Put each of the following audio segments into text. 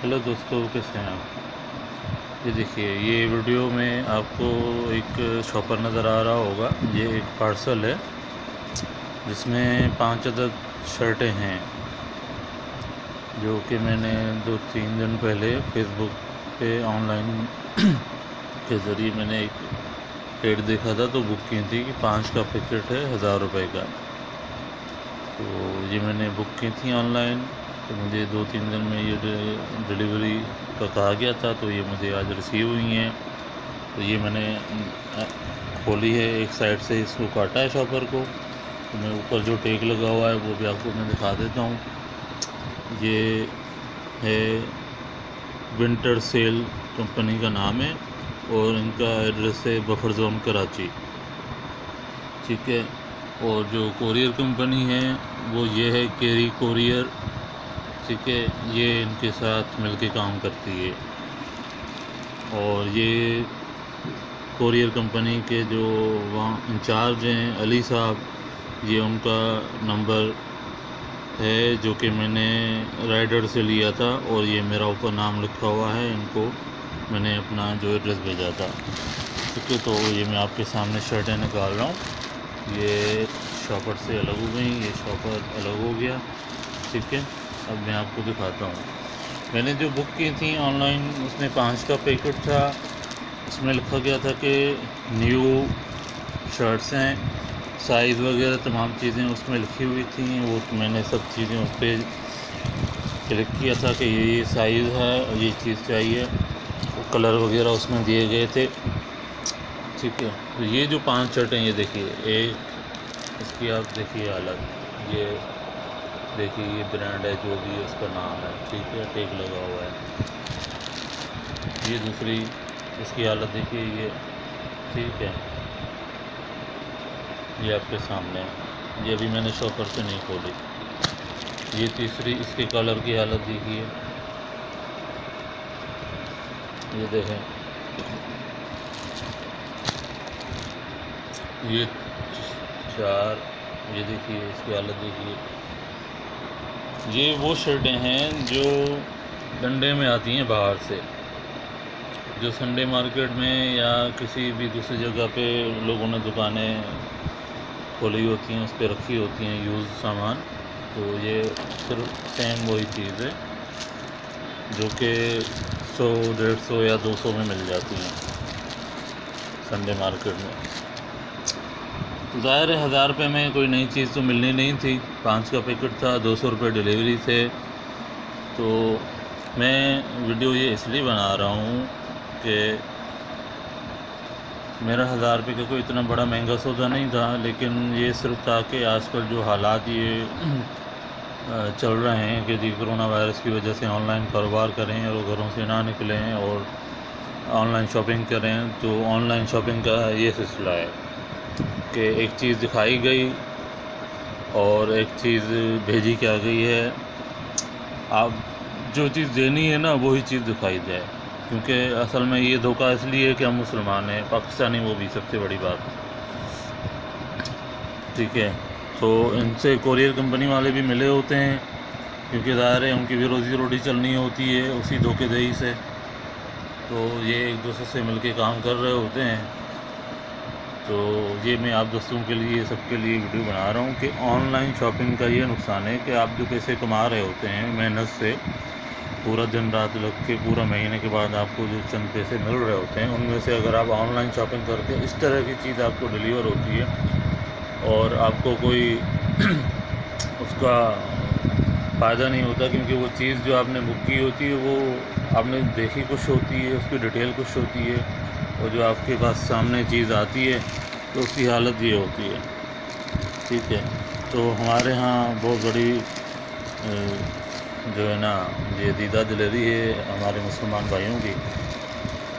Hello दोस्तों, कैसे हैं आप। ये देखिए, ये वीडियो में आपको एक शॉपर नज़र आ रहा होगा। ये एक पार्सल है जिसमें 5 अदद शर्टें हैं, जो कि मैंने 2-3 दिन पहले फेसबुक पे ऑनलाइन के ज़रिए मैंने एक एड देखा था, तो बुक की थी कि 5 का पैकेट है 1000 रुपये का। तो ये मैंने बुक की थी ऑनलाइन, तो मुझे 2-3 दिन में ये डिलीवरी का कहा गया था, तो ये मुझे आज रिसीव हुई हैं। तो ये मैंने खोली है, एक साइड से इसको काटा है शॉपर को। तो मैं ऊपर जो टेग लगा हुआ है वो भी आपको मैं दिखा देता हूँ। ये है विंटर सेल कंपनी का नाम है, और इनका एड्रेस है बफर जोन कराची, ठीक है। और जो कोरियर कंपनी है वो ये है केरी कोरियर, ठीक है। ये इनके साथ मिलके काम करती है। और ये कोरियर कंपनी के जो वहाँ इंचार्ज हैं अली साहब, ये उनका नंबर है जो कि मैंने राइडर से लिया था, और ये मेरा ऊपर नाम लिखा हुआ है। इनको मैंने अपना जो एड्रेस भेजा था, ठीक है। तो ये मैं आपके सामने शर्टें निकाल रहा हूँ। ये शॉपर से अलग हो गई, ये शॉपर अलग हो गया, ठीक है। अब मैं आपको दिखाता हूँ। मैंने जो बुक की थी ऑनलाइन, उसमें 5 का पैकेट था। उसमें लिखा गया था कि न्यू शर्ट्स हैं, साइज़ वगैरह तमाम चीज़ें उसमें लिखी हुई थी। वो मैंने सब चीज़ें उस पर क्लिक किया था कि ये साइज़ है और ये चीज़ चाहिए, वो कलर वगैरह उसमें दिए गए थे, ठीक है। तो ये जो 5 शर्टें, ये देखिए, एक इसकी आप देखिए हालत, ये देखिए, ये ब्रांड है जो भी उसका नाम है, ठीक है, टेग लगा हुआ है। ये दूसरी, इसकी हालत देखिए, ये ठीक है, ये आपके सामने है। ये अभी मैंने शॉपर से नहीं खोली। ये तीसरी, इसके कलर की हालत देखिए, ये देखें। ये 4, ये देखिए, इसकी हालत देखिए। ये वो शर्टें हैं जो डंडे में आती हैं बाहर से, जो संडे मार्केट में या किसी भी दूसरी जगह पे लोगों ने दुकानें खोली होती हैं, उस पर रखी होती हैं यूज़ सामान। तो ये सिर्फ सेम वही चीज़ है जो कि 100, 150 या 200 में मिल जाती हैं संडे मार्केट में। तो ज़ाहिर है 1000 रुपये में कोई नई चीज़ तो मिलनी नहीं थी। 5 का पैकेट था, 200 रुपये डिलीवरी थे। तो मैं वीडियो ये इसलिए बना रहा हूँ कि मेरा 1000 रुपये का कोई इतना बड़ा महंगा सौदा नहीं था, लेकिन ये सिर्फ था कि आजकल जो हालात ये चल रहे हैं कि जी कोरोना वायरस की वजह से ऑनलाइन कारोबार करें और घरों से ना निकलें और ऑनलाइन शॉपिंग करें। तो ऑनलाइन शॉपिंग का ये सिलसिला है कि एक चीज़ दिखाई गई और एक चीज़ भेजी क्या गई है। आप जो चीज़ देनी है ना, वही चीज़ दिखाई जाए, क्योंकि असल में ये धोखा इसलिए है कि हम मुसलमान हैं, पाकिस्तानी वो भी सबसे बड़ी बात, ठीक है। तो इनसे कोरियर कंपनी वाले भी मिले होते हैं, क्योंकि ज़ाहिर है उनकी भी रोज़ी रोटी चलनी होती है उसी धोखेदही से। तो ये एक दूसरे से मिलके काम कर रहे होते हैं। तो ये मैं आप दोस्तों के लिए, सबके लिए वीडियो बना रहा हूँ कि ऑनलाइन शॉपिंग का ये नुकसान है कि आप जो पैसे कमा रहे होते हैं मेहनत से, पूरा दिन रात लग के पूरा महीने के बाद आपको जो चंद पैसे मिल रहे होते हैं, उनमें से अगर आप ऑनलाइन शॉपिंग करके इस तरह की चीज़ आपको डिलीवर होती है और आपको कोई उसका फ़ायदा नहीं होता, क्योंकि वो चीज़ जो आपने बुक की होती है वो आपने देखी कुछ होती है, उसकी डिटेल कुछ होती है, और जो आपके पास सामने चीज़ आती है तो उसकी हालत ये होती है, ठीक है। तो हमारे यहाँ बहुत बड़ी जो है ना, ये दीदा दिलेरी है हमारे मुसलमान भाइयों की।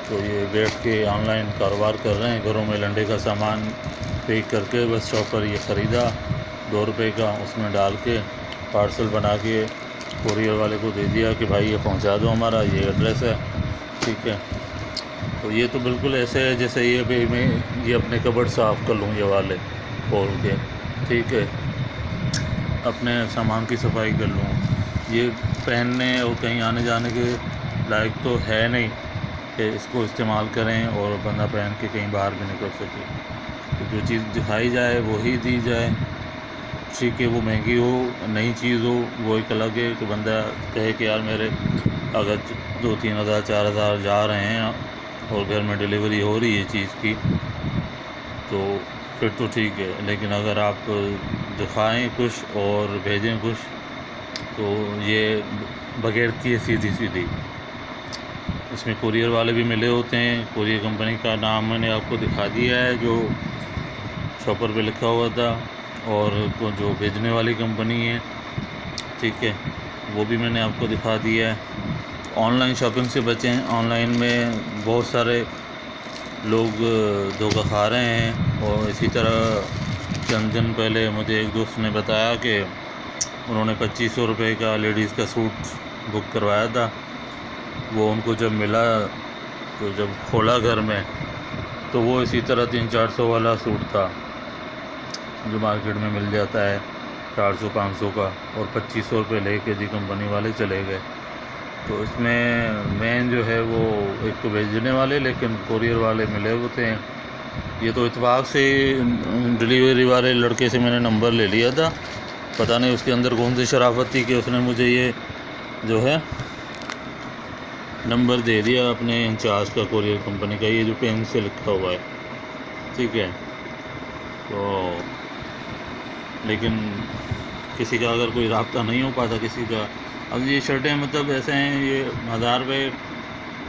तो ये बैठ के ऑनलाइन कारोबार कर रहे हैं, घरों में लंडे का सामान पैक करके बस शॉपर ये ख़रीदा 2 रुपये का, उसमें डाल के पार्सल बना के कोरियर वाले को दे दिया कि भाई ये पहुंचा दो, हमारा ये एड्रेस है, ठीक है। तो ये तो बिल्कुल ऐसे है जैसे ये भी मैं ये अपने कबर्ड साफ़ कर लूँ, ये वाले खोल के, ठीक है, अपने सामान की सफाई कर लूँ। ये पहनने और कहीं आने जाने के لائق تو ہے نہیں کہ اس کو استعمال کریں اور بندہ پہن کے کہیں باہر بھی نکل سکے. تو جو چیز دکھائی جائے وہی دی جائے. ٹھیک ہے وہ مہنگی ہو نئی چیز ہو وہ ایک الگ ہے کہ بندہ کہے کہ یار میرے اگر 2-3 ہزار 4 ہزار جا رہے ہیں اور گھر میں ڈیلیوری ہو رہی ہے چیز کی تو پھر تو ٹھیک ہے. لیکن اگر آپ دکھائیں کچھ اور بھیجیں کچھ تو یہ بغیرتی ہے سیدھی سیدھی. اس میں کوریئر والے بھی ملے ہوتے ہیں. کوریئر کمپنی کا نام میں نے آپ کو دکھا دیا ہے جو شاپر پہ لکھا ہوا تھا, اور جو بھیجنے والی کمپنی ہے ٹھیک ہے وہ بھی میں نے آپ کو دکھا دیا ہے. آن لائن شاپنگ سے بچیں. آن لائن میں بہت سارے لوگ دھوکہ کھا رہے ہیں. اور اسی طرح چند دن پہلے مجھے ایک دوست نے بتایا کہ انہوں نے 2500 روپے کا لیڈیز کا سوٹ بک کروایا تھا. وہ ان کو جب ملا تو جب کھولا گھر میں تو وہ اسی طرح 300-400 والا سوٹ تھا جو مارکیٹ میں مل جاتا ہے 400-500 کا, اور 2500 روپے لے کے جی کمپنی والے چلے گئے. تو اس میں مین جو ہے وہ ایک تو بھیجنے والے لیکن کوریئر والے ملے ہوتے ہیں. یہ تو اتفاق سے ڈیلیوری والے لڑکے سے میں نے نمبر لے لیا تھا. پتہ نہیں اس کے اندر کون سی شرافت تھی کہ اس نے مجھے یہ جو ہے نمبر دے دیا اپنے انچارج کا کوریئر کمپنی کا, یہ جو پین سے لکھا ہوا ہے ٹھیک ہے. تو لیکن کسی کا اگر کوئی رابطہ نہیں ہو پاتا کسی کا, اب یہ شرٹیں مطلب ایسے ہیں یہ 1000 روپے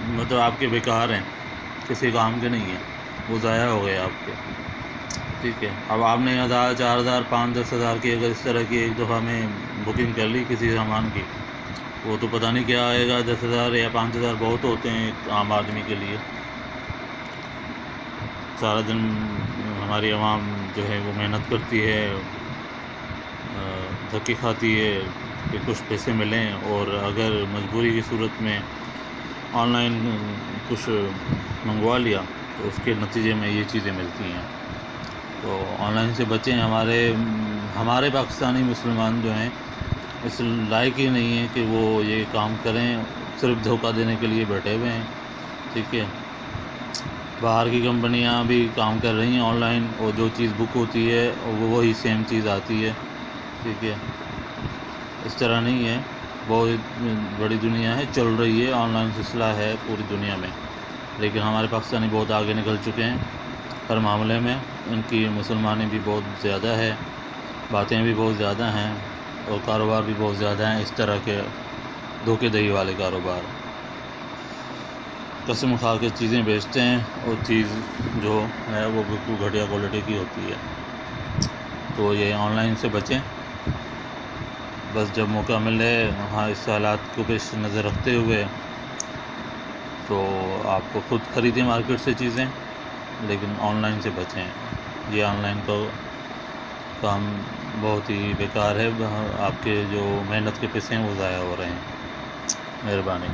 مطلب آپ کے بیکار ہیں, کسی کام کے نہیں ہیں, وہ ضائع ہو گئے آپ کے ٹھیک ہے. اب آپ نے 1000 4000 5 10,000 کی اگر اس طرح کی ایک دفعہ میں بکنگ کر لی کسی سامان کی, وہ تو پتہ نہیں کیا آئے گا. 10,000 یا 5,000 بہت ہوتے ہیں ایک عام آدمی کے لیے. سارا دن ہماری عوام جو ہے وہ محنت کرتی ہے, دھکے کھاتی ہے کہ کچھ پیسے ملیں, اور اگر مجبوری کی صورت میں آن لائن کچھ منگوا لیا تو اس کے نتیجے میں یہ چیزیں ملتی ہیں. تو آن لائن سے بچیں. ہمارے پاکستانی مسلمان جو ہیں اس لائق ہی نہیں ہے کہ وہ یہ کام کریں, صرف دھوکہ دینے کے لیے بیٹھے ہوئے ہیں ٹھیک ہے. باہر کی کمپنیاں بھی کام کر رہی ہیں آن لائن, اور جو چیز بک ہوتی ہے وہی سیم چیز آتی ہے ٹھیک ہے. اس طرح نہیں ہے, بہت بڑی دنیا ہے, چل رہی ہے, آن لائن سلسلہ ہے پوری دنیا میں. لیکن ہمارے پاکستانی بہت آگے نکل چکے ہیں ہر معاملے میں. ان کی مسلمانی بھی بہت زیادہ ہے, باتیں بھی بہت زیادہ ہیں, اور کاروبار بھی بہت زیادہ ہیں اس طرح کے دھوکے دہی والے کاروبار. قسم کھا کے چیزیں بیچتے ہیں اور چیز جو ہے وہ بالکل گھٹیا کوالٹی کی ہوتی ہے. تو یہ آن لائن سے بچیں بس. جب موقع ملے ہاں اس حالات کو پیش نظر رکھتے ہوئے تو آپ کو خود خریدیں مارکیٹ سے چیزیں, لیکن آن لائن سے بچیں. یہ آن لائن کا کام بہت ہی بیکار ہے. آپ کے جو محنت کے پیسے ہیں وہ ضائع ہو رہے ہیں. مہربانی.